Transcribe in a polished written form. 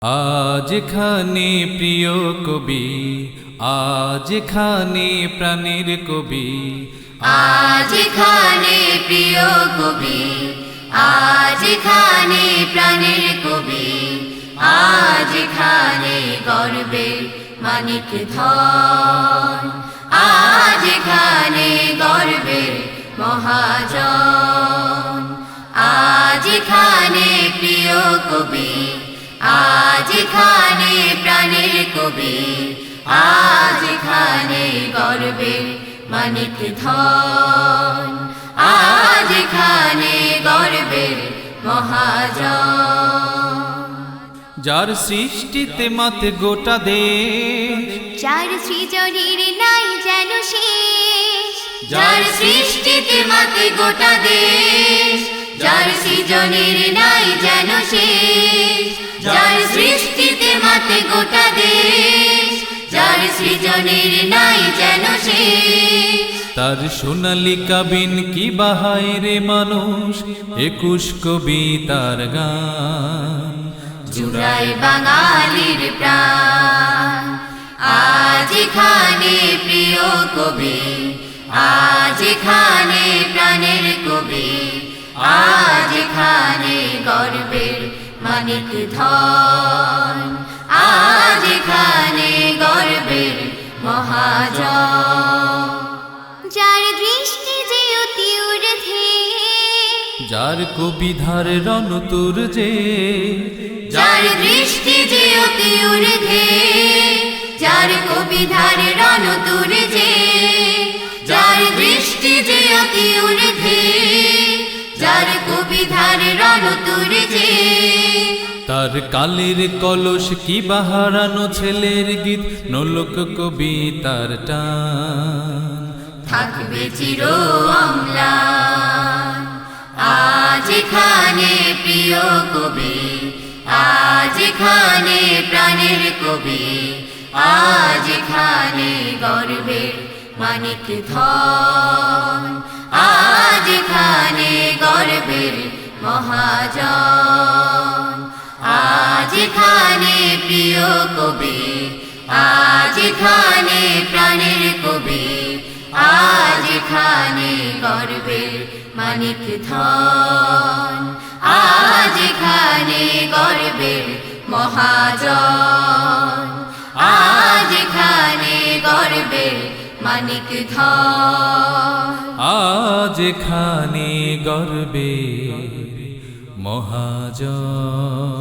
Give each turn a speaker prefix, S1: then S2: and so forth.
S1: আজ এখানে প্রিয় কবি, আজ এখানে প্রাণের কবি,
S2: আজ এখানে প্রিয় কবি, আজ এখানে প্রাণের কবি, আজ এখানে গর্বের মানিক ধন, আজ এখানে গর্বের মহাজন। আজ এখানে প্রিয় কবি, আজ এখানে প্রাণের কবি, আজ এখানে গর্বের মানিক ধন, আজ এখানে গর্বের মহাজন।
S1: যার সৃষ্টিতে মাতে গোটা দেশ,
S2: যার সৃজনের নাই যেন শেষ, যার সৃষ্টিতে মাতে গোটা দেশ, যার সৃজনের নাই যেন শেষ, যার সৃষ্টিতে মাতে গোটা দেশ, যার সৃজনের নাই যেন শেষ।
S1: তার সোনালী কাবিন কি বাহায় রে মানুষ, 21 কবিতার গান
S2: জুড়ায় বাঙালির প্রাণ। আজ এখানে প্রিয় কবি, আজ এখানে প্রাণের কবি, আজ এখানে গর্বের মানিক ধন, আজ এখানে গর্বের মহাজন। যার দৃষ্টি যে অতি ঊর্ধ্বে,
S1: যার কবিধার রণতুর যে,
S2: যার দৃষ্টি যে অতি ঊর্ধ্বে, যার কবিধার রণতুর যে, যার দৃষ্টি যে অতি ঊর্ধ্বে, যার কবিধার রণতুর যে।
S1: তার কালের কলস কি বাহারানো ছেলের গীত, নোলক কবিতার টান
S2: থাকবে চির অম্লান। আজ এখানে প্রিয় কবি, আজ এখানে প্রাণের কবি, আজ এখানে গর্বের মানিক ধন, আজ এখানে গর্বের মহাজন। আজ এখানে প্রিয় কবি, আজ এখানে প্রাণের কবি, আজ এখানে গর্বের মানিক ধন, আজ এখানে গর্বের মহাজন। আজ এখানে গর্বের মানিক ধন,
S1: আজ এখানে গর্বে মহাজন।